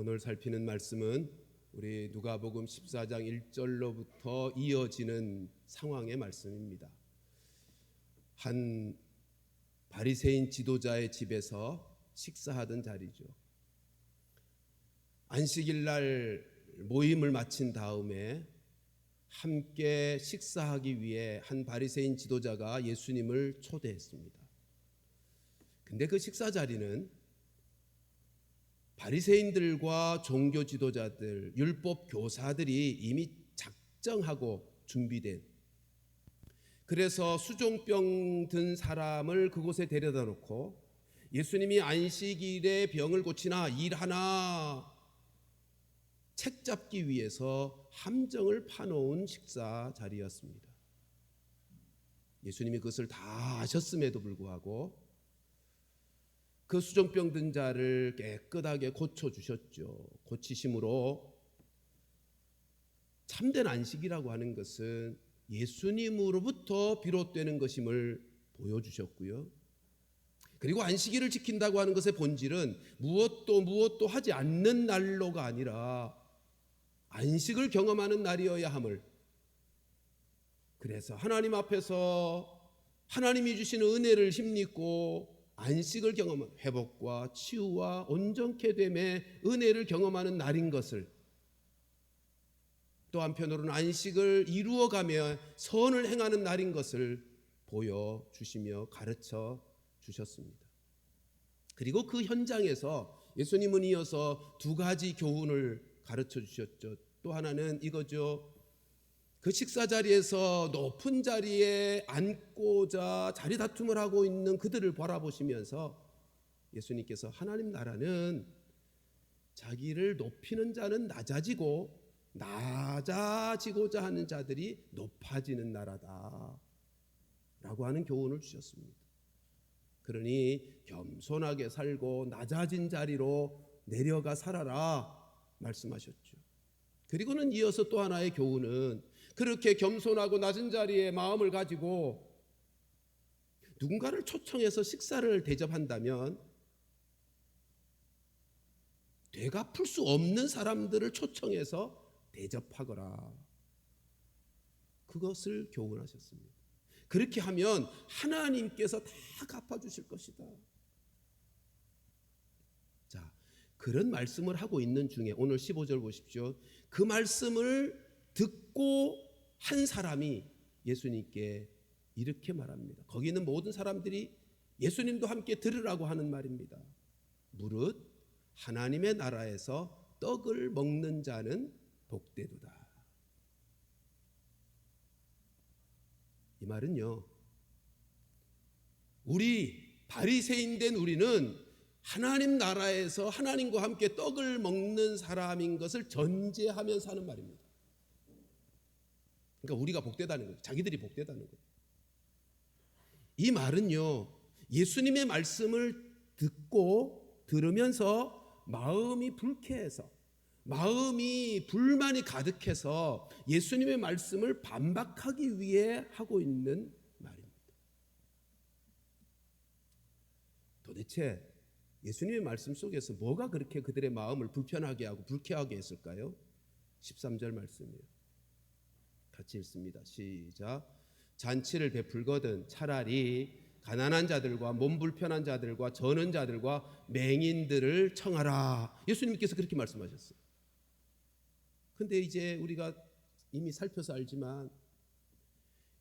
오늘 살피는 말씀은 우리 누가복음 14장 1절로부터 이어지는 상황의 말씀입니다. 한 바리새인 지도자의 집에서 식사하던 자리죠. 안식일 날 모임을 마친 다음에 함께 식사하기 위해 한 바리새인 지도자가 예수님을 초대했습니다. 근데 그 식사 자리는 바리새인들과 종교 지도자들, 율법 교사들이 이미 작정하고 준비된, 그래서 수종병 든 사람을 그곳에 데려다 놓고 예수님이 안식일에 병을 고치나 일하나 책 잡기 위해서 함정을 파놓은 식사 자리였습니다. 예수님이 그것을 다 아셨음에도 불구하고 그 수종병 든 자를 깨끗하게 고쳐주셨죠. 고치심으로 참된 안식이라고 하는 것은 예수님으로부터 비롯되는 것임을 보여주셨고요. 그리고 안식일을 지킨다고 하는 것의 본질은 무엇도 하지 않는 날로가 아니라 안식을 경험하는 날이어야 함을, 그래서 하나님 앞에서 하나님이 주시는 은혜를 힘입고 안식을 경험한 회복과 치유와 온전케 됨의 은혜를 경험하는 날인 것을, 또 한편으로는 안식을 이루어가며 선을 행하는 날인 것을 보여주시며 가르쳐 주셨습니다. 그리고 그 현장에서 예수님은 이어서 두 가지 교훈을 가르쳐 주셨죠. 또 하나는 이거죠. 그 식사 자리에서 높은 자리에 앉고자 자리 다툼을 하고 있는 그들을 바라보시면서 예수님께서 하나님 나라는 자기를 높이는 자는 낮아지고 낮아지고자 하는 자들이 높아지는 나라다 라고 하는 교훈을 주셨습니다. 그러니 겸손하게 살고 낮아진 자리로 내려가 살아라 말씀하셨죠. 그리고는 이어서 또 하나의 교훈은 그렇게 겸손하고 낮은 자리에 마음을 가지고 누군가를 초청해서 식사를 대접한다면 되갚을 수 없는 사람들을 초청해서 대접하거라, 그것을 교훈하셨습니다. 그렇게 하면 하나님께서 다 갚아주실 것이다. 자, 그런 말씀을 하고 있는 중에 오늘 15절 보십시오. 그 말씀을 듣고 한 사람이 예수님께 이렇게 말합니다. 거기 있는 모든 사람들이 예수님도 함께 들으라고 하는 말입니다. 무릇 하나님의 나라에서 떡을 먹는 자는 복되도다. 이 말은요, 우리 바리새인 된 우리는 하나님 나라에서 하나님과 함께 떡을 먹는 사람인 것을 전제하면서 하는 말입니다. 그러니까 우리가 복되다는 거죠. 자기들이 복되다는 거죠. 이 말은요, 예수님의 말씀을 듣고 들으면서 마음이 불쾌해서, 마음이 불만이 가득해서 예수님의 말씀을 반박하기 위해 하고 있는 말입니다. 도대체 예수님의 말씀 속에서 뭐가 그렇게 그들의 마음을 불편하게 하고 불쾌하게 했을까요? 13절 말씀이에요. 같이 읽습니다. 시작. 잔치를 베풀거든 차라리 가난한 자들과 몸 불편한 자들과 저는 자들과 맹인들을 청하라. 예수님께서 그렇게 말씀하셨어요. 근데 이제 우리가 이미 살펴서 알지만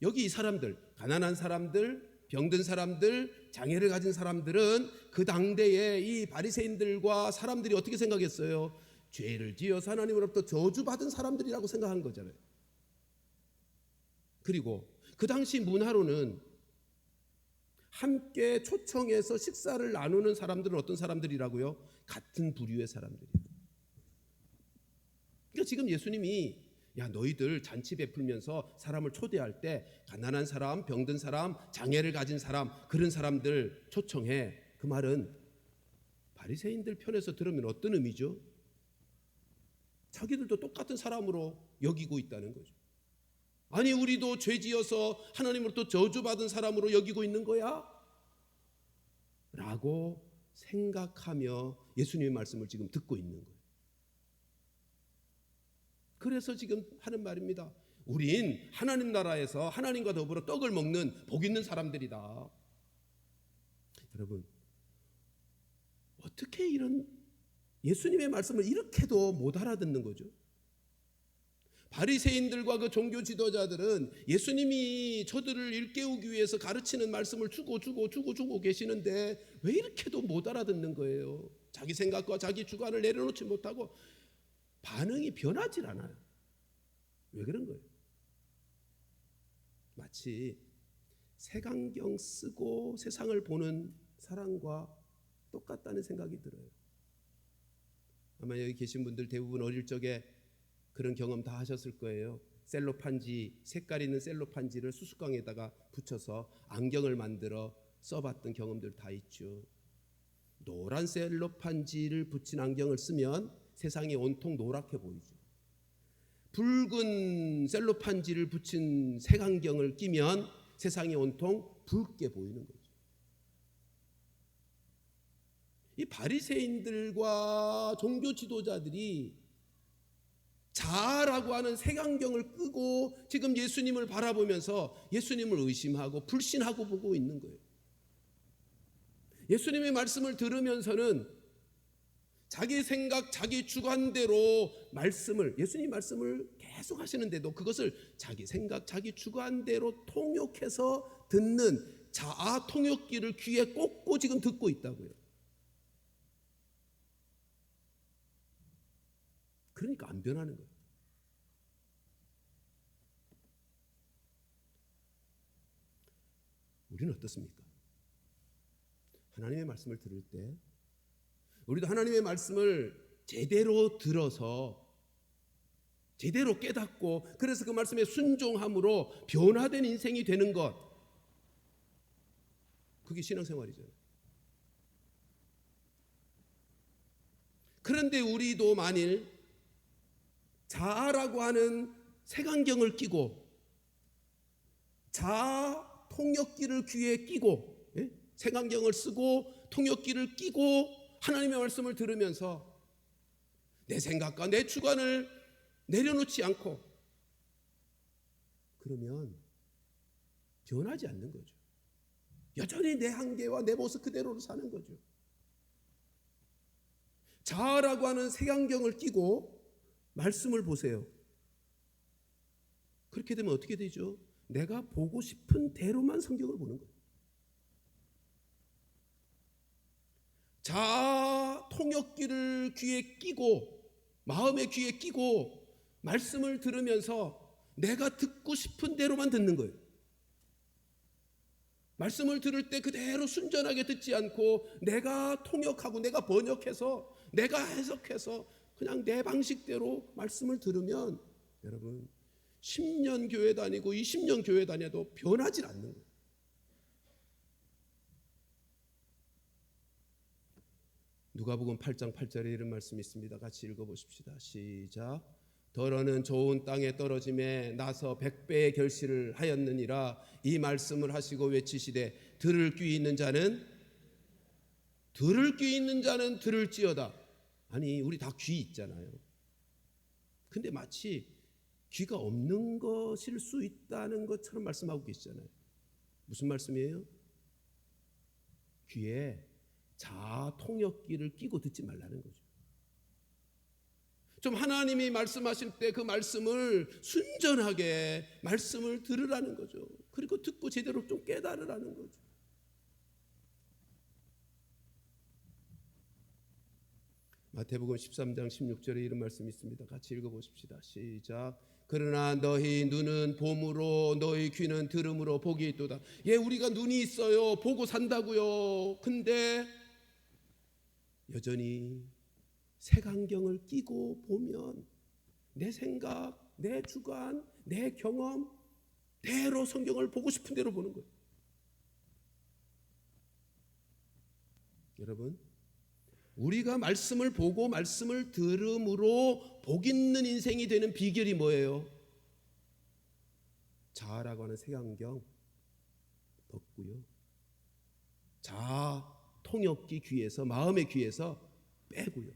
여기 이 사람들, 가난한 사람들, 병든 사람들, 장애를 가진 사람들은 그 당대에 이 바리새인들과 사람들이 어떻게 생각했어요? 죄를 지어서 하나님으로부터 저주받은 사람들이라고 생각한 거잖아요. 그리고 그 당시 문화로는 함께 초청해서 식사를 나누는 사람들은 어떤 사람들이라고요? 같은 부류의 사람들이에요. 그러니까 지금 예수님이 너희들 잔치 베풀면서 사람을 초대할 때 가난한 사람, 병든 사람, 장애를 가진 사람, 그런 사람들 초청해. 그 말은 바리새인들 편에서 들으면 어떤 의미죠? 자기들도 똑같은 사람으로 여기고 있다는 거죠. 아니, 우리도 죄지어서 하나님으로부터 저주받은 사람으로 여기고 있는 거야? 라고 생각하며 예수님의 말씀을 지금 듣고 있는 거예요. 그래서 지금 하는 말입니다. 우린 하나님 나라에서 하나님과 더불어 떡을 먹는 복 있는 사람들이다. 여러분, 어떻게 이런 예수님의 말씀을 이렇게도 못 알아듣는 거죠? 바리새인들과 그 종교 지도자들은 예수님이 저들을 일깨우기 위해서 가르치는 말씀을 주고 계시는데 왜 이렇게도 못 알아듣는 거예요? 자기 생각과 자기 주관을 내려놓지 못하고 반응이 변하질 않아요. 왜 그런 거예요? 마치 색안경 쓰고 세상을 보는 사람과 똑같다는 생각이 들어요. 아마 여기 계신 분들 대부분 어릴 적에 그런 경험 다 하셨을 거예요. 셀로판지, 색깔 있는 셀로판지를 수수깡에다가 붙여서 안경을 만들어 써봤던 경험들 다 있죠. 노란 셀로판지를 붙인 안경을 쓰면 세상이 온통 노랗게 보이죠. 붉은 셀로판지를 붙인 색안경을 끼면 세상이 온통 붉게 보이는 거죠. 이 바리새인들과 종교 지도자들이 자아라고 하는 색안경을 끄고 지금 예수님을 바라보면서 예수님을 의심하고 불신하고 보고 있는 거예요. 예수님의 말씀을 들으면서는 자기 생각, 자기 주관대로 예수님 말씀을 계속 하시는데도 그것을 자기 생각, 자기 주관대로 통역해서 듣는 자아 통역기를 귀에 꽂고 지금 듣고 있다고요. 그러니까 안 변하는 거예요. 우리는 어떻습니까? 하나님의 말씀을 들을 때 우리도 하나님의 말씀을 제대로 들어서 제대로 깨닫고 그래서 그 말씀에 순종함으로 변화된 인생이 되는 것, 그게 신앙생활이잖아요. 그런데 우리도 만일 자아라고 하는 색안경을 끼고 자아 통역기를 귀에 끼고 색안경을 쓰고 통역기를 끼고 하나님의 말씀을 들으면서 내 생각과 내 주관을 내려놓지 않고 그러면 변하지 않는 거죠. 여전히 내 한계와 내 모습 그대로로 사는 거죠. 자아라고 하는 색안경을 끼고 말씀을 보세요. 그렇게 되면 어떻게 되죠? 내가 보고 싶은 대로만 성경을 보는 거예요. 자아 통역기를 귀에 끼고 마음의 귀에 끼고 말씀을 들으면서 내가 듣고 싶은 대로만 듣는 거예요. 말씀을 들을 때 그대로 순전하게 듣지 않고 내가 통역하고 내가 번역해서 내가 해석해서 그냥 내 방식대로 말씀을 들으면 여러분 10년 교회 다니고 20년 교회 다녀도 변하지 않는 거예요. 누가복음 8장 8절에 이런 말씀이 있습니다. 같이 읽어보십시다. 시작. 더러는 좋은 땅에 떨어짐에 나서 100배의 결실을 하였느니라. 이 말씀을 하시고 외치시되 들을 귀 있는 자는 들을지어다. 아니 우리 다 귀 있잖아요. 근데 마치 귀가 없는 것일 수 있다는 것처럼 말씀하고 계시잖아요. 무슨 말씀이에요? 귀에 자아 통역기를 끼고 듣지 말라는 거죠. 좀 하나님이 말씀하실 때 그 말씀을 순전하게 말씀을 들으라는 거죠. 그리고 듣고 제대로 좀 깨달으라는 거죠. 마태복음 13장 16절에 이런 말씀이 있습니다. 같이 읽어보십시다. 시작. 그러나 너희 눈은 봄으로 너희 귀는 들음으로 복이 있도다. 예, 우리가 눈이 있어요. 보고 산다고요. 근데 여전히 색안경을 끼고 보면 내 생각, 내 주관, 내 경험 대로 성경을 보고 싶은 대로 보는 거예요. 여러분, 우리가 말씀을 보고 말씀을 들음으로 복 있는 인생이 되는 비결이 뭐예요? 자아라고 하는 색안경 벗고요. 자아 통역기 귀에서 마음의 귀에서 빼고요.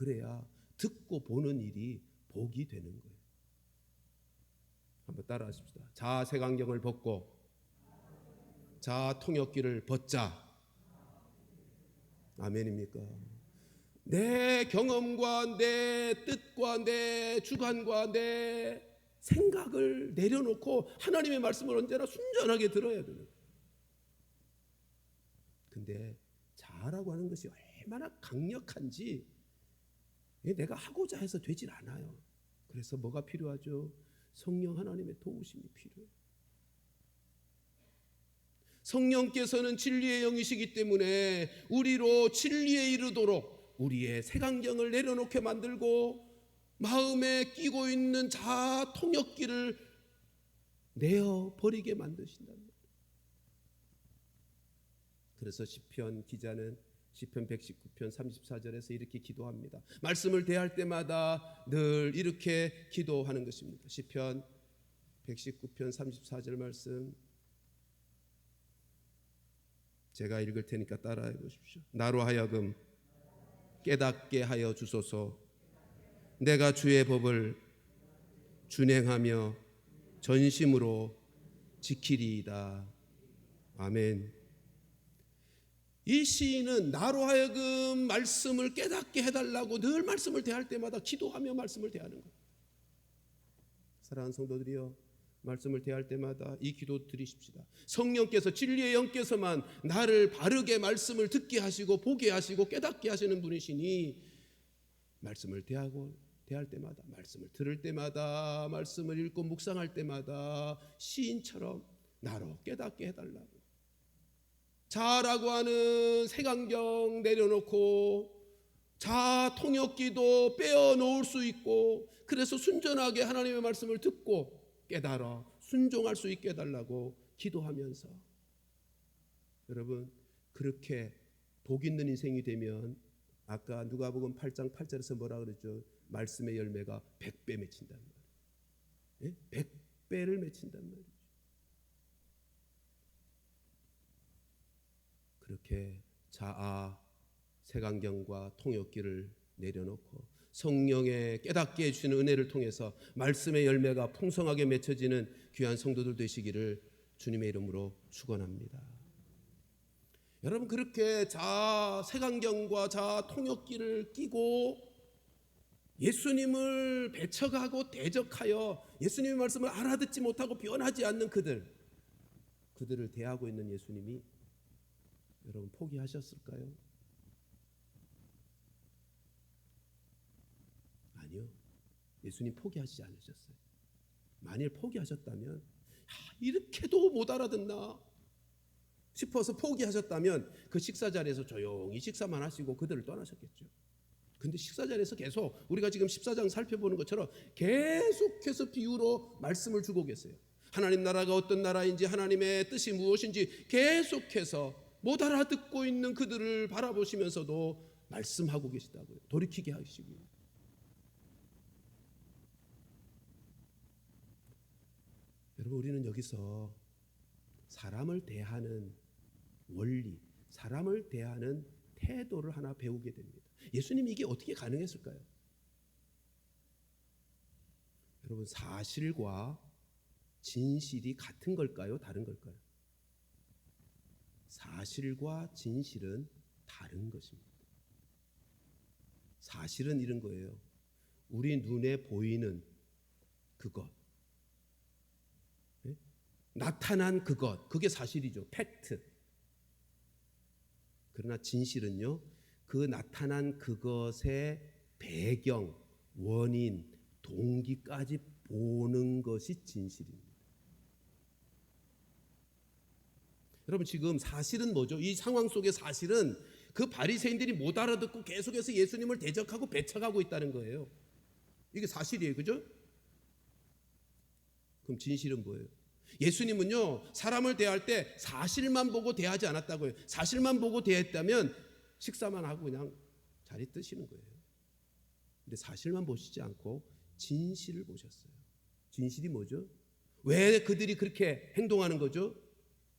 그래야 듣고 보는 일이 복이 되는 거예요. 한번 따라 하십시다. 자 색안경을 벗고 자 통역기를 벗자. 아멘입니까? 내 경험과 내 뜻과 내 주관과 내 생각을 내려놓고 하나님의 말씀을 언제나 순전하게 들어야 되는. 근데 자라고 하는 것이 얼마나 강력한지 내가 하고자 해서 되질 않아요. 그래서 뭐가 필요하죠? 성령 하나님의 도우심이 필요해요. 성령께서는 진리의 영이시기 때문에 우리로 진리에 이르도록 우리의 색안경을 내려놓게 만들고 마음에 끼고 있는 자아 통역기를 내어 버리게 만드신단 말이에요. 그래서 시편 기자는 시편 119편 34절에서 이렇게 기도합니다. 말씀을 대할 때마다 늘 이렇게 기도하는 것입니다. 시편 119편 34절 말씀 제가 읽을 테니까 따라해 보십시오. 나로 하여금 깨닫게 하여 주소서. 내가 주의 법을 준행하며 전심으로 지키리이다. 아멘. 이 시인은 나로 하여금 말씀을 깨닫게 해달라고 늘 말씀을 대할 때마다 기도하며 말씀을 대하는 거예요. 사랑하는 성도들이여, 말씀을 대할 때마다 이 기도 드리십시다. 성령께서 진리의 영께서만 나를 바르게 말씀을 듣게 하시고 보게 하시고 깨닫게 하시는 분이시니 말씀을 대할 때마다, 말씀을 들을 때마다, 말씀을 읽고 묵상할 때마다 시인처럼 나로 깨닫게 해달라고. 자라고 하는 색안경 내려놓고 자 통역기도 빼어놓을 수 있고, 그래서 순전하게 하나님의 말씀을 듣고 깨달아 순종할 수 있게 해달라고 기도하면서, 여러분 그렇게 복 있는 인생이 되면 아까 누가복음 8장 8절에서 뭐라 그랬죠? 말씀의 열매가 100배 맺힌단 말이에요. 100배를 맺힌단 말이에요. 그렇게 자아 색안경과 통역기를 내려놓고 성령의 깨닫게 해주시는 은혜를 통해서 말씀의 열매가 풍성하게 맺혀지는 귀한 성도들 되시기를 주님의 이름으로 축원합니다. 여러분 그렇게 자아 색안경과 자아 통역기를 끼고 예수님을 배척하고 대적하여 예수님의 말씀을 알아듣지 못하고 변하지 않는 그들을 대하고 있는 예수님이 여러분 포기하셨을까요? 아니요. 예수님 포기하시지 않으셨어요. 만일 포기하셨다면 이렇게도 못 알아듣나 싶어서 포기하셨다면 그 식사 자리에서 조용히 식사만 하시고 그들을 떠나셨겠죠. 근데 식사 자리에서 계속 우리가 지금 14장 살펴보는 것처럼 계속해서 비유로 말씀을 주고 계세요. 하나님 나라가 어떤 나라인지, 하나님의 뜻이 무엇인지 계속해서 못 알아듣고 있는 그들을 바라보시면서도 말씀하고 계시다고요. 돌이키게 하시고. 여러분 우리는 여기서 사람을 대하는 원리, 사람을 대하는 태도를 하나 배우게 됩니다. 예수님이 이게 어떻게 가능했을까요? 여러분 사실과 진실이 같은 걸까요? 다른 걸까요? 사실과 진실은 다른 것입니다. 사실은 이런 거예요. 우리 눈에 보이는 그것, 나타난 그것, 그게 사실이죠. 팩트. 그러나 진실은요, 그 나타난 그것의 배경, 원인, 동기까지 보는 것이 진실입니다. 여러분 지금 사실은 뭐죠? 이 상황 속의 사실은 그 바리새인들이 못 알아듣고 계속해서 예수님을 대적하고 배척하고 있다는 거예요. 이게 사실이에요. 그죠? 그럼 진실은 뭐예요? 예수님은요 사람을 대할 때 사실만 보고 대하지 않았다고요. 사실만 보고 대했다면 식사만 하고 그냥 자리 뜨시는 거예요. 근데 사실만 보시지 않고 진실을 보셨어요. 진실이 뭐죠? 왜 그들이 그렇게 행동하는 거죠?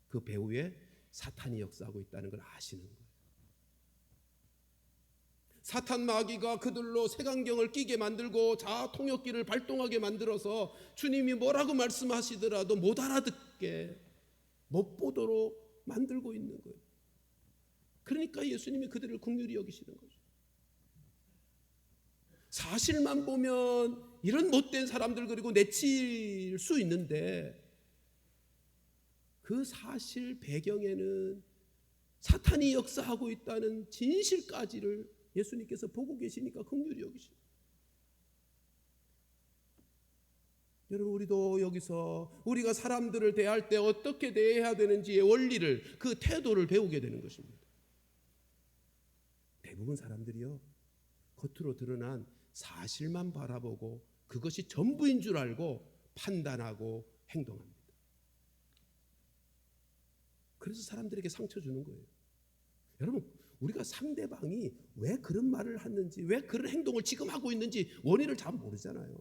그 배후에 사탄이 역사하고 있다는 걸 아시는 거예요. 사탄 마귀가 그들로 색안경을 끼게 만들고 자아 통역기를 발동하게 만들어서 주님이 뭐라고 말씀하시더라도 못 알아듣게, 못 보도록 만들고 있는 거예요. 그러니까 예수님이 그들을 긍휼히 여기시는 거죠. 사실만 보면 이런 못된 사람들 그리고 내칠 수 있는데 그 사실 배경에는 사탄이 역사하고 있다는 진실까지를 예수님께서 보고 계시니까 긍휼히 여기시죠. 여러분, 우리도 여기서 우리가 사람들을 대할 때 어떻게 대해야 되는지의 원리를, 그 태도를 배우게 되는 것입니다. 대부분 사람들이요, 겉으로 드러난 사실만 바라보고 그것이 전부인 줄 알고 판단하고 행동합니다. 그래서 사람들에게 상처 주는 거예요. 여러분, 우리가 상대방이 왜 그런 말을 하는지, 왜 그런 행동을 지금 하고 있는지 원인을 잘 모르잖아요.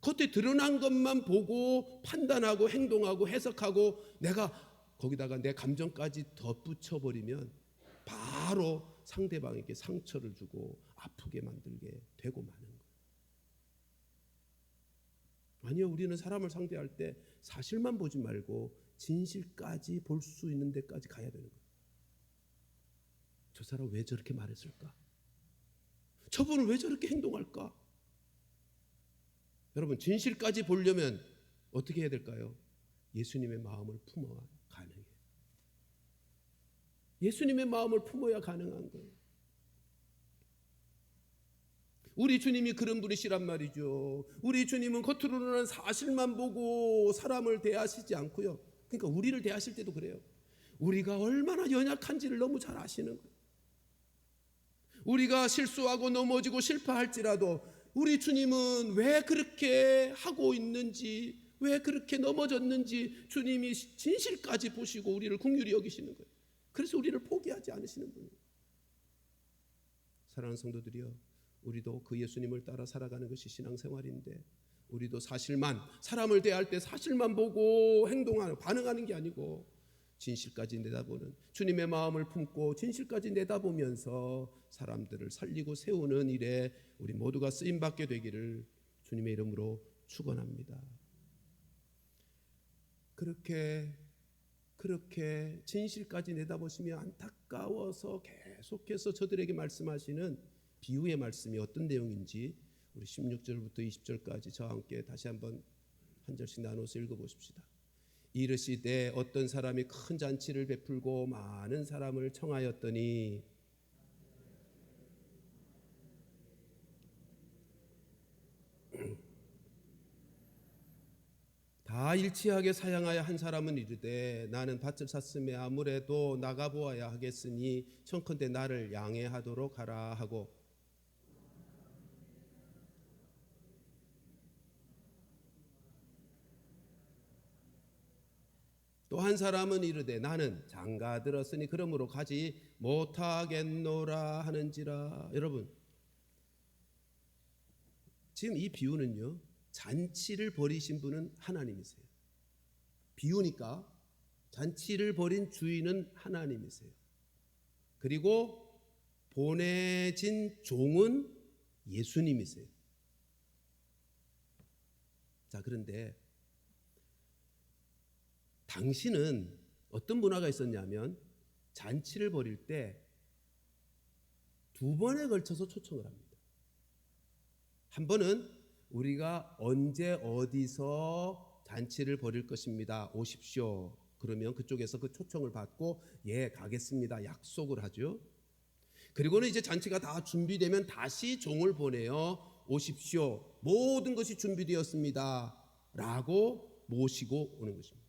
겉에 드러난 것만 보고 판단하고 행동하고 해석하고 내가 거기다가 내 감정까지 덧붙여버리면 바로 상대방에게 상처를 주고 아프게 만들게 되고 마는 거예요. 아니요, 우리는 사람을 상대할 때 사실만 보지 말고 진실까지 볼 수 있는 데까지 가야 되는 거예요. 저 사람 왜 저렇게 말했을까? 저분은 왜 저렇게 행동할까? 여러분, 진실까지 보려면 어떻게 해야 될까요? 예수님의 마음을 품어야 가능해요. 예수님의 마음을 품어야 가능한 거예요. 우리 주님이 그런 분이시란 말이죠. 우리 주님은 겉으로는 사실만 보고 사람을 대하시지 않고요. 그러니까 우리를 대하실 때도 그래요. 우리가 얼마나 연약한지를 너무 잘 아시는 거예요. 우리가 실수하고 넘어지고 실패할지라도 우리 주님은 왜 그렇게 하고 있는지, 왜 그렇게 넘어졌는지 주님이 진실까지 보시고 우리를 긍휼히 여기시는 거예요. 그래서 우리를 포기하지 않으시는 분이에요. 사랑하는 성도들이요, 우리도 그 예수님을 따라 살아가는 것이 신앙생활인데, 우리도 사실만, 사람을 대할 때 사실만 보고 행동하는, 반응하는 게 아니고 진실까지 내다보는, 주님의 마음을 품고 진실까지 내다보면서 사람들을 살리고 세우는 일에 우리 모두가 쓰임받게 되기를 주님의 이름으로 축원합니다. 그렇게 진실까지 내다보시며 안타까워서 계속해서 저들에게 말씀하시는 비유의 말씀이 어떤 내용인지 우리 16절부터 20절까지 저와 함께 다시 한번 한 절씩 나눠서 읽어보십시다. 이르시되 어떤 사람이 큰 잔치를 베풀고 많은 사람을 청하였더니 다 일치하게 사양하여 한 사람은 이르되 나는 밭을 샀음에 아무래도 나가보아야 하겠으니 청컨대 나를 양해하도록 하라 하고, 또 한 사람은 이르되 나는 장가 들었으니 그러므로 가지 못하겠노라 하는지라. 여러분, 지금 이 비유는요, 잔치를 벌이신 분은 하나님이세요. 비유니까 잔치를 벌인 주인은 하나님이세요. 그리고 보내진 종은 예수님이세요. 자, 그런데 당신은 어떤 문화가 있었냐면 잔치를 벌일 때 두 번에 걸쳐서 초청을 합니다. 한 번은 우리가 언제 어디서 잔치를 벌일 것입니다, 오십시오. 그러면 그쪽에서 그 초청을 받고 예 가겠습니다 약속을 하죠. 그리고는 이제 잔치가 다 준비되면 다시 종을 보내어 오십시오, 모든 것이 준비되었습니다 라고 모시고 오는 것입니다.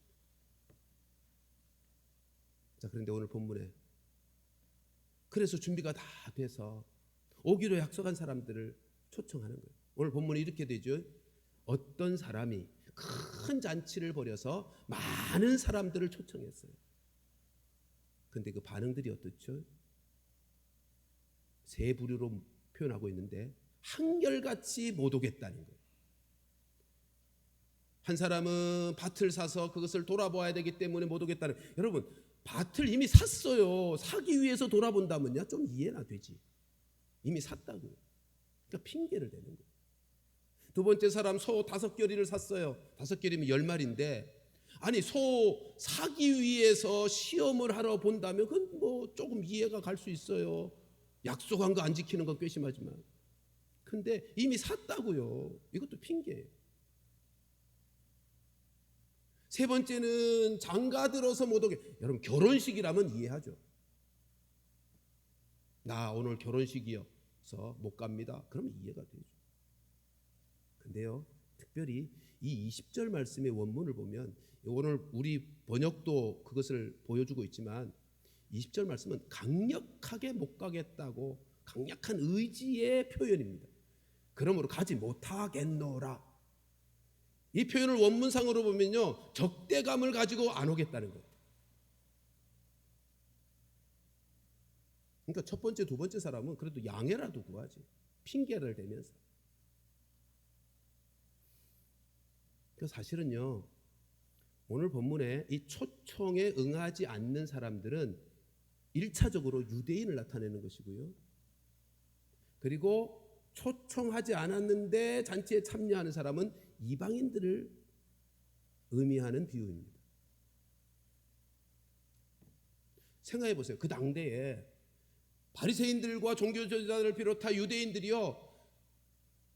자, 그런데 오늘 본문에 그래서 준비가 다 돼서 오기로 약속한 사람들을 초청하는 거예요. 오늘 본문이 이렇게 되죠. 어떤 사람이 큰 잔치를 벌여서 많은 사람들을 초청했어요. 그런데 그 반응들이 어떻죠? 세 부류로 표현하고 있는데 한결같이 못 오겠다는 거예요. 한 사람은 밭을 사서 그것을 돌아보아야 되기 때문에 못 오겠다는. 여러분, 밭을 이미 샀어요. 사기 위해서 돌아본다면요, 좀 이해나 되지. 이미 샀다고요. 그러니까 핑계를 대는 거예요. 두 번째 사람 소 5겨리를 샀어요. 5겨리면 10마리인데, 아니 소 사기 위해서 시험을 하러 본다면 그건 뭐 조금 이해가 갈 수 있어요. 약속한 거 안 지키는 건 괘씸하지만. 근데 이미 샀다고요. 이것도 핑계예요. 세 번째는 장가 들어서 못 오게. 여러분 결혼식이라면 이해하죠. 나 오늘 결혼식이어서 못 갑니다. 그러면 이해가 되죠. 근데요, 특별히 이 20절 말씀의 원문을 보면, 오늘 우리 번역도 그것을 보여주고 있지만 20절 말씀은 강력하게 못 가겠다고 강력한 의지의 표현입니다. 그러므로 가지 못하겠노라. 이 표현을 원문상으로 보면요, 적대감을 가지고 안 오겠다는 거예요. 그러니까 첫 번째, 두 번째 사람은 그래도 양해라도 구하지. 핑계를 대면서. 그래서 사실은요, 오늘 본문에 이 초청에 응하지 않는 사람들은 1차적으로 유대인을 나타내는 것이고요. 그리고 초청하지 않았는데 잔치에 참여하는 사람은 이방인들을 의미하는 비유입니다. 생각해 보세요. 그 당대에 바리새인들과 종교지도자들을 비롯한 유대인들이요,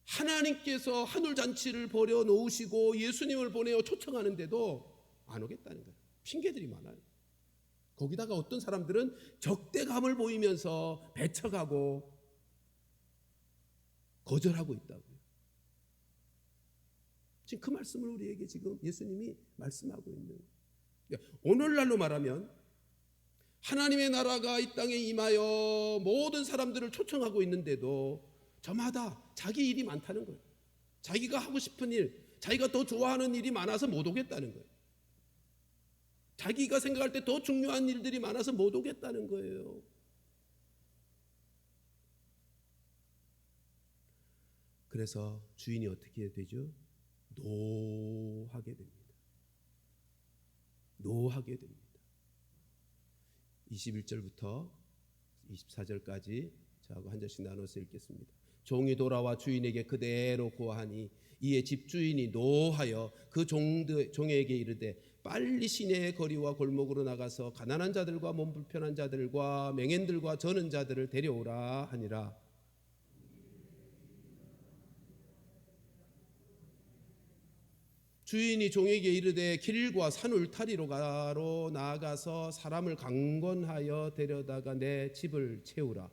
하나님께서 하늘잔치를 벌여 놓으시고 예수님을 보내어 초청하는데도 안 오겠다는 거예요. 핑계들이 많아요. 거기다가 어떤 사람들은 적대감을 보이면서 배척하고 거절하고 있다고요. 지금 그 말씀을 우리에게 지금 예수님이 말씀하고 있는 거예요. 오늘날로 말하면 하나님의 나라가 이 땅에 임하여 모든 사람들을 초청하고 있는데도 저마다 자기 일이 많다는 거예요. 자기가 하고 싶은 일, 자기가 더 좋아하는 일이 많아서 못 오겠다는 거예요. 자기가 생각할 때 더 중요한 일들이 많아서 못 오겠다는 거예요. 그래서 주인이 어떻게 되죠? 노하게 됩니다. 노하게 됩니다. 21절부터 24절까지 저하고 한 절씩 나눠서 읽겠습니다. 종이 돌아와 주인에게 그대로 고하니 이에 집주인이 노하여 그 종에게 이르되 빨리 시내의 거리와 골목으로 나가서 가난한 자들과 몸 불편한 자들과 맹인들과 저는 자들을 데려오라 하니라. 주인이 종에게 이르되 길과 산 울타리로 가로 나아가서 사람을 강권하여 데려다가 내 집을 채우라.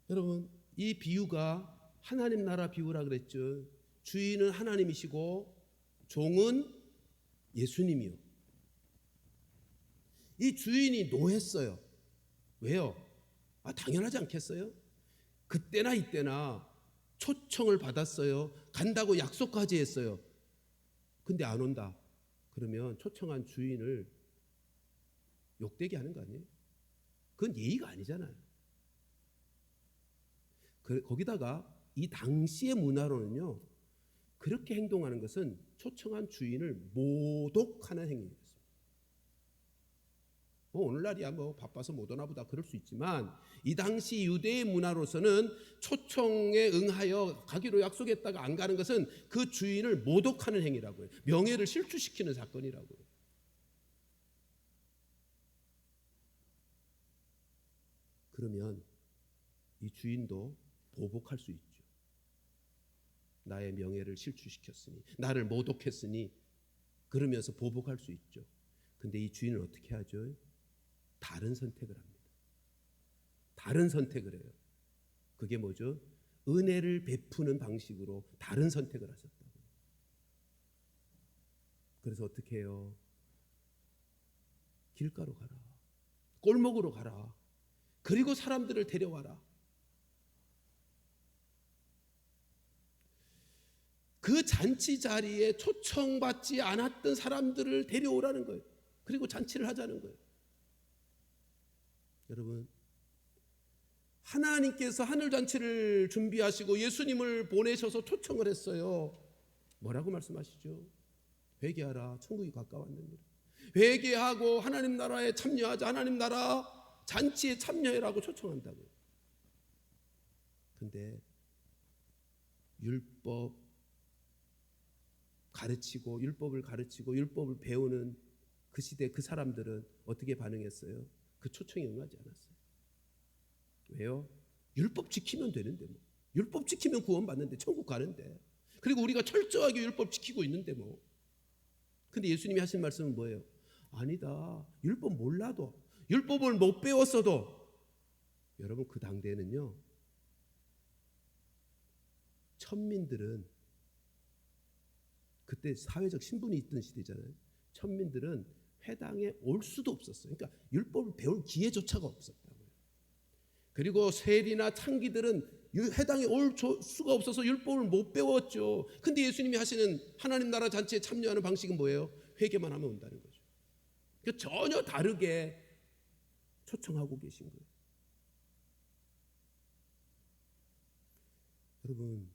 여러분, 이 비유가 하나님 나라 비유라 그랬죠. 주인은 하나님이시고 종은 예수님이요. 이 주인이 노했어요. 왜요? 당연하지 않겠어요? 그때나 이때나 초청을 받았어요. 간다고 약속까지 했어요. 근데 안 온다. 그러면 초청한 주인을 욕되게 하는 거 아니에요? 그건 예의가 아니잖아요. 거기다가 이 당시의 문화로는요, 그렇게 행동하는 것은 초청한 주인을 모독하는 행위였습니다. 오늘날이야 바빠서 못 오나 보다 그럴 수 있지만, 이 당시 유대의 문화로서는 초청에 응하여 가기로 약속했다가 안 가는 것은 그 주인을 모독하는 행위라고요. 명예를 실추시키는 사건이라고요. 그러면 이 주인도 보복할 수 있죠. 나의 명예를 실추시켰으니, 나를 모독했으니, 그러면서 보복할 수 있죠. 근데 이 주인은 어떻게 하죠? 다른 선택을 합니다. 다른 선택을 해요. 그게 뭐죠? 은혜를 베푸는 방식으로 다른 선택을 하셨다고. 그래서 어떻게 해요? 길가로 가라. 골목으로 가라. 그리고 사람들을 데려와라. 그 잔치 자리에 초청받지 않았던 사람들을 데려오라는 거예요. 그리고 잔치를 하자는 거예요. 여러분, 하나님께서 하늘잔치를 준비하시고 예수님을 보내셔서 초청을 했어요. 뭐라고 말씀하시죠? 회개하라, 천국이 가까웠느니라. 회개하고 하나님 나라에 참여하자, 하나님 나라 잔치에 참여해라고 초청한다고요. 근데 율법을 가르치고 율법을 배우는 그 시대 그 사람들은 어떻게 반응했어요? 그 초청에 응하지 않았어요. 왜요? 율법 지키면 되는데 뭐. 율법 지키면 구원받는데, 천국 가는데. 그리고 우리가 철저하게 율법 지키고 있는데 뭐. 근데 예수님이 하신 말씀은 뭐예요? 아니다. 율법 몰라도, 율법을 못 배웠어도, 여러분 그 당대에는요, 천민들은, 그때 사회적 신분이 있던 시대잖아요. 천민들은 회당에 올 수도 없었어요. 그러니까 율법을 배울 기회조차가 없었다고요. 그리고 세리나 창기들은 회당에 올 수가 없어서 율법을 못 배웠죠. 근데 예수님이 하시는 하나님 나라 잔치에 참여하는 방식은 뭐예요? 회개만 하면 온다는 거죠. 그러니까 전혀 다르게 초청하고 계신 거예요. 여러분,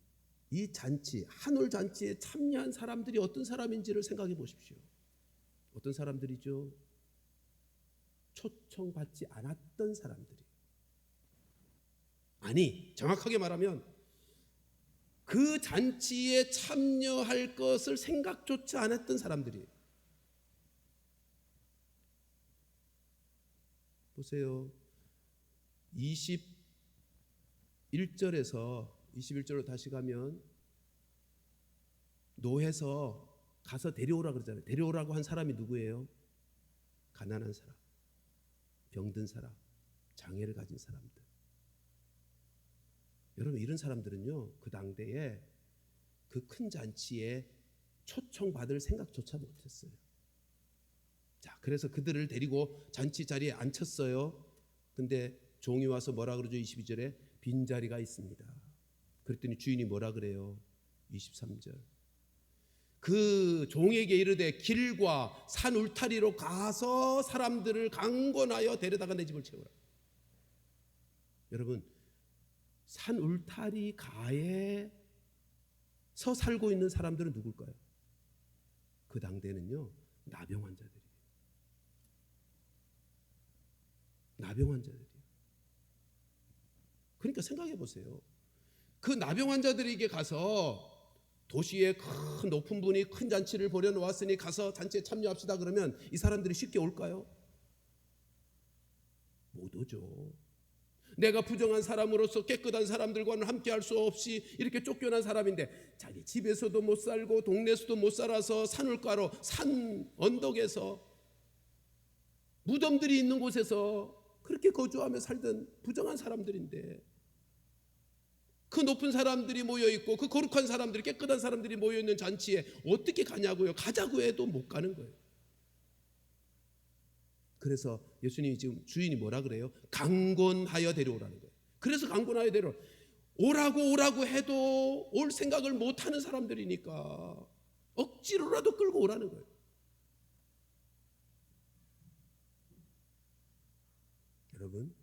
이 잔치, 한올 잔치에 참여한 사람들이 어떤 사람인지를 생각해 보십시오. 어떤 사람들이죠? 초청받지 않았던 사람들이. 아니, 정확하게 말하면 그 잔치에 참여할 것을 생각조차 안 했던 사람들이. 보세요. 21절로 다시 가면 노해서 가서 데려오라 그러잖아요. 데려오라고 한 사람이 누구예요? 가난한 사람, 병든 사람, 장애를 가진 사람들. 여러분, 이런 사람들은요, 그 당대에 그 큰 잔치에 초청받을 생각조차 못했어요. 자, 그래서 그들을 데리고 잔치 자리에 앉혔어요. 근데 종이 와서 뭐라 그러죠? 22절에 빈자리가 있습니다. 그랬더니 주인이 뭐라 그래요? 23절. 그 종에게 이르되 길과 산 울타리로 가서 사람들을 강권하여 데려다가 내 집을 채우라. 여러분, 산 울타리 가에서 살고 있는 사람들은 누굴까요? 그 당대는요, 나병 환자들이에요. 나병 환자들이에요. 그러니까 생각해 보세요. 그 나병 환자들에게 가서 도시에 큰 높은 분이 큰 잔치를 벌여놓았으니 가서 잔치에 참여합시다 그러면 이 사람들이 쉽게 올까요? 못 오죠. 내가 부정한 사람으로서 깨끗한 사람들과는 함께 할 수 없이 이렇게 쫓겨난 사람인데 자기 집에서도 못 살고 동네에서도 못 살아서 산울가로 산 언덕에서 무덤들이 있는 곳에서 그렇게 거주하며 살던 부정한 사람들인데 그 높은 사람들이 모여있고 그 거룩한 사람들이 깨끗한 사람들이 모여있는 잔치에 어떻게 가냐고요. 가자고 해도 못 가는 거예요. 그래서 예수님이 지금 주인이 뭐라 그래요? 강권하여 데려오라는 거예요. 그래서 강권하여 데려오라. 오라고 해도 올 생각을 못하는 사람들이니까 억지로라도 끌고 오라는 거예요. 여러분,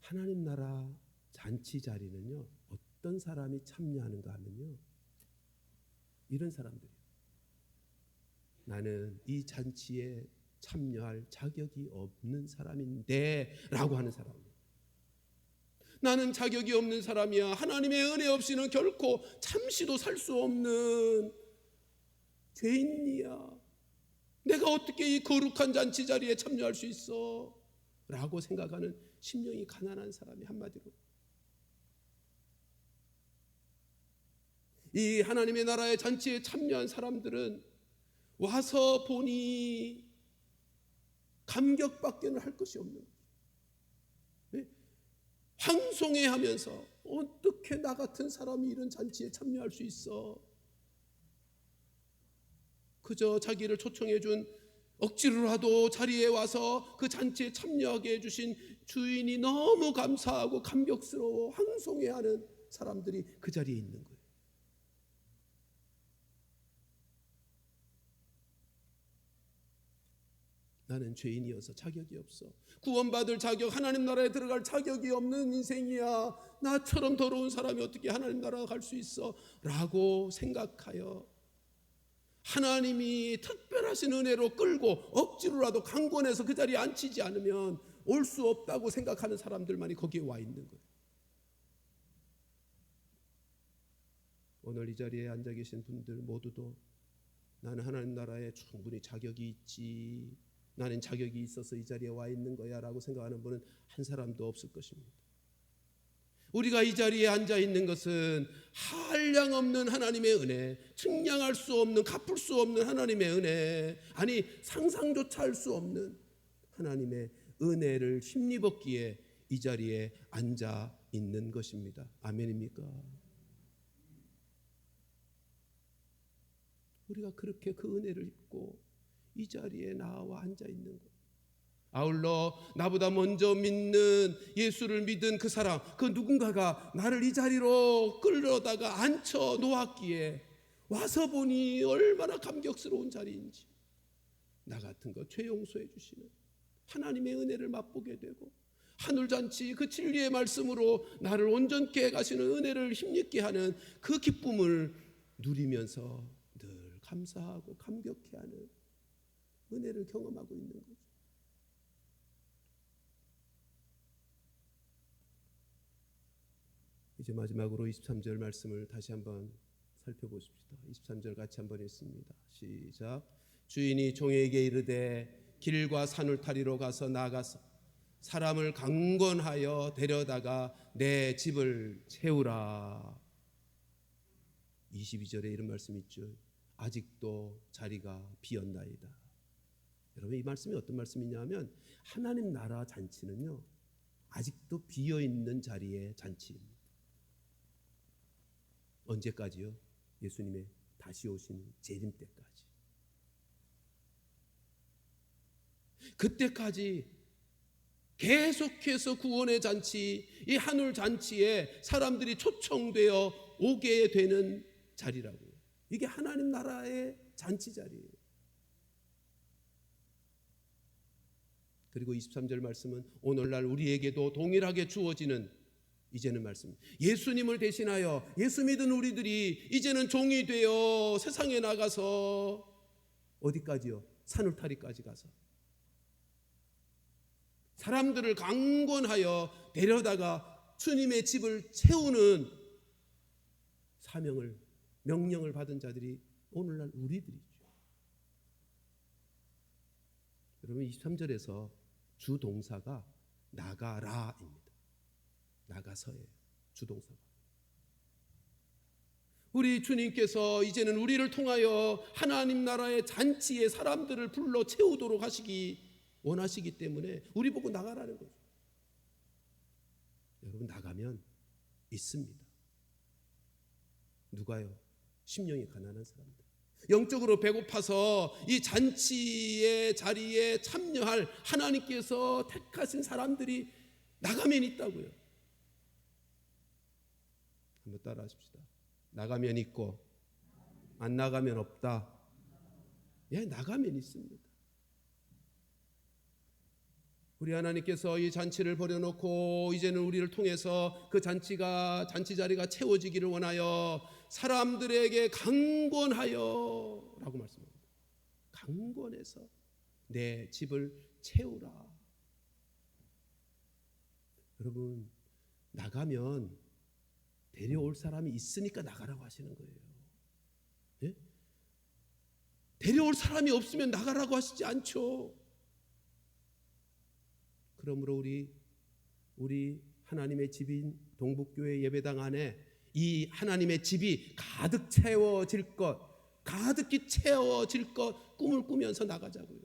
하나님 나라 잔치 자리는요, 어떤 사람이 참여하는가 하면요, 이런 사람들이에요. 나는 이 잔치에 참여할 자격이 없는 사람인데 라고 하는 사람이에요. 나는 자격이 없는 사람이야. 하나님의 은혜 없이는 결코 잠시도 살 수 없는 죄인이야. 내가 어떻게 이 거룩한 잔치 자리에 참여할 수 있어? 라고 생각하는 심령이 가난한 사람이, 한마디로 이 하나님의 나라의 잔치에 참여한 사람들은 와서 보니 감격밖에는 할 것이 없는 거예요. 황송해하면서 어떻게 나 같은 사람이 이런 잔치에 참여할 수 있어? 그저 자기를 초청해 준, 억지로라도 자리에 와서 그 잔치에 참여하게 해주신 주인이 너무 감사하고 감격스러워 황송해하는 사람들이 그 자리에 있는 거예요. 나는 죄인이어서 자격이 없어. 구원받을 자격, 하나님 나라에 들어갈 자격이 없는 인생이야. 나처럼 더러운 사람이 어떻게 하나님 나라 갈 수 있어? 라고 생각하여 하나님이 특별하신 은혜로 끌고 억지로라도 강권해서 그 자리에 앉히지 않으면 올 수 없다고 생각하는 사람들만이 거기에 와 있는 거예요. 오늘 이 자리에 앉아 계신 분들 모두도 나는 하나님 나라에 충분히 자격이 있지, 나는 자격이 있어서 이 자리에 와 있는 거야 라고 생각하는 분은 한 사람도 없을 것입니다. 우리가 이 자리에 앉아 있는 것은 한량없는 하나님의 은혜, 측량할 수 없는, 갚을 수 없는 하나님의 은혜, 아니 상상조차 할 수 없는 하나님의 은혜를 힘입었기에 이 자리에 앉아 있는 것입니다. 아멘입니까? 우리가 그렇게 그 은혜를 입고 이 자리에 나와 앉아 있는 것. 아울러 나보다 먼저 믿는, 예수를 믿은 그 사람, 그 누군가가 나를 이 자리로 끌려다가 앉혀 놓았기에 와서 보니 얼마나 감격스러운 자리인지, 나 같은 거 죄 용서해 주시는 하나님의 은혜를 맛보게 되고, 하늘잔치 그 진리의 말씀으로 나를 온전케 가시는 은혜를 힘입게 하는 그 기쁨을 누리면서 늘 감사하고 감격해하는 은혜를 경험하고 있는 거죠. 이제 마지막으로 23절 말씀을 다시 한번 살펴보십시다. 23절 같이 한번 읽습니다. 시작. 주인이 종에게 이르되 길과 산을 타리로 가서 나가서 사람을 강권하여 데려다가 내 집을 채우라. 22절에 이런 말씀이 있죠. 아직도 자리가 비었나이다. 여러분, 이 말씀이 어떤 말씀이냐면 하나님 나라 잔치는요, 아직도 비어있는 자리의 잔치입니다. 언제까지요? 예수님의 다시 오시는 재림 때까지. 그때까지 계속해서 구원의 잔치, 이 하늘 잔치에 사람들이 초청되어 오게 되는 자리라고요. 이게 하나님 나라의 잔치 자리예요. 그리고 23절 말씀은 오늘날 우리에게도 동일하게 주어지는 이제는 말씀. 예수님을 대신하여 예수 믿은 우리들이 이제는 종이 되어 세상에 나가서 어디까지요? 산울타리까지 가서 사람들을 강권하여 데려다가 주님의 집을 채우는 사명을, 명령을 받은 자들이 오늘날 우리들이죠. 여러분, 23절에서 주 동사가 나가라입니다. 나가서예요. 주동사가. 우리 주님께서 이제는 우리를 통하여 하나님 나라의 잔치에 사람들을 불러 채우도록 하시기 원하시기 때문에 우리 보고 나가라는 거죠. 여러분, 나가면 있습니다. 누가요? 심령이 가난한 사람들, 영적으로 배고파서 이 잔치의 자리에 참여할 하나님께서 택하신 사람들이 나가면 있다고요. 한번 따라 하십시다. 나가면 있고 안 나가면 없다. 예, 나가면 있습니다. 우리 하나님께서 이 잔치를 벌여놓고 이제는 우리를 통해서 그 잔치 자리가 채워지기를 원하여 사람들에게 강권하여 라고 말씀합니다. 강권해서 내 집을 채우라. 여러분, 나가면 데려올 사람이 있으니까 나가라고 하시는 거예요. 예? 데려올 사람이 없으면 나가라고 하시지 않죠. 그러므로 우리 하나님의 집인 동북교회 예배당 안에 이 하나님의 집이 가득 채워질 것, 가득히 채워질 것 꿈을 꾸면서 나가자고요.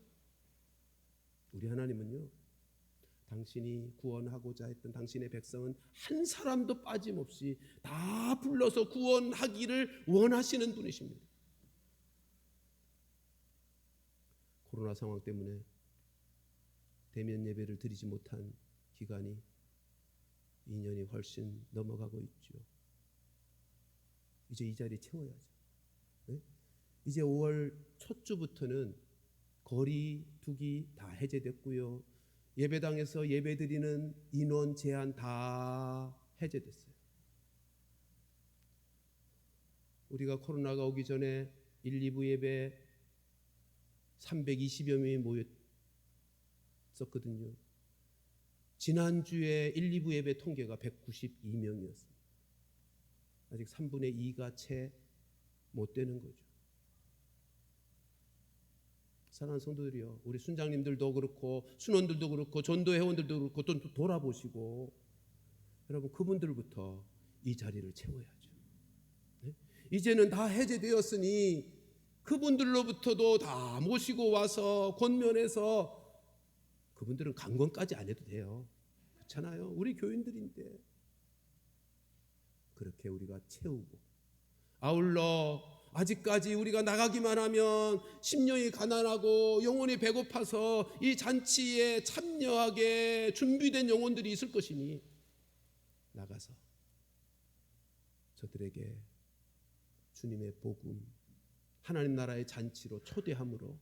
우리 하나님은요, 당신이 구원하고자 했던 당신의 백성은 한 사람도 빠짐없이 다 불러서 구원하기를 원하시는 분이십니다. 코로나 상황 때문에 대면 예배를 드리지 못한 기간이 2년이 훨씬 넘어가고 있죠. 이제 이 자리 채워야죠. 네? 이제 5월 첫 주부터는 거리 두기 다 해제됐고요. 예배당에서 예배드리는 인원 제한 다 해제됐어요. 우리가 코로나가 오기 전에 1, 2부 예배 320여 명이 모였었거든요. 지난주에 1, 2부 예배 통계가 192명이었습니다. 아직 3분의 2가 채 못 되는 거죠. 사랑하는 성도들이요, 우리 순장님들도 그렇고 순원들도 그렇고 전도 회원들도 그렇고 또 돌아보시고 여러분 그분들부터 이 자리를 채워야죠. 네? 이제는 다 해제되었으니 그분들로부터도 다 모시고 와서 권면해서 그분들은 강권까지 안 해도 돼요. 그렇잖아요. 우리 교인들인데 그렇게 우리가 채우고 아울러 아직까지 우리가 나가기만 하면 심령이 가난하고 영혼이 배고파서 이 잔치에 참여하게 준비된 영혼들이 있을 것이니 나가서 저들에게 주님의 복음, 하나님 나라의 잔치로 초대함으로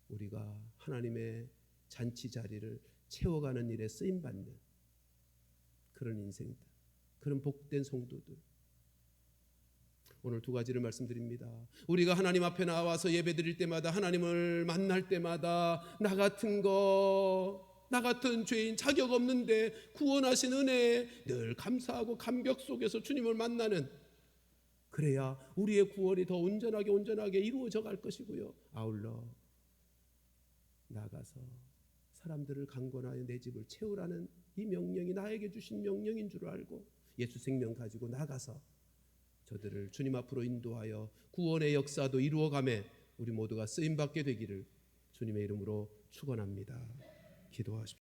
우리가 하나님의 잔치 자리를 채워가는 일에 쓰임받는 그런 인생들, 그런 복된 성도들. 오늘 두 가지를 말씀드립니다. 우리가 하나님 앞에 나와서 예배드릴 때마다, 하나님을 만날 때마다 나 같은 죄인, 자격 없는데 구원하신 은혜에 늘 감사하고 감격 속에서 주님을 만나는, 그래야 우리의 구원이 더 온전하게 이루어져 갈 것이고요. 아울러 나가서 사람들을 강권하여 내 집을 채우라는 이 명령이 나에게 주신 명령인 줄 알고 예수 생명 가지고 나가서 저들을 주님 앞으로 인도하여 구원의 역사도 이루어가며 우리 모두가 쓰임받게 되기를 주님의 이름으로 축원합니다. 기도하십시오.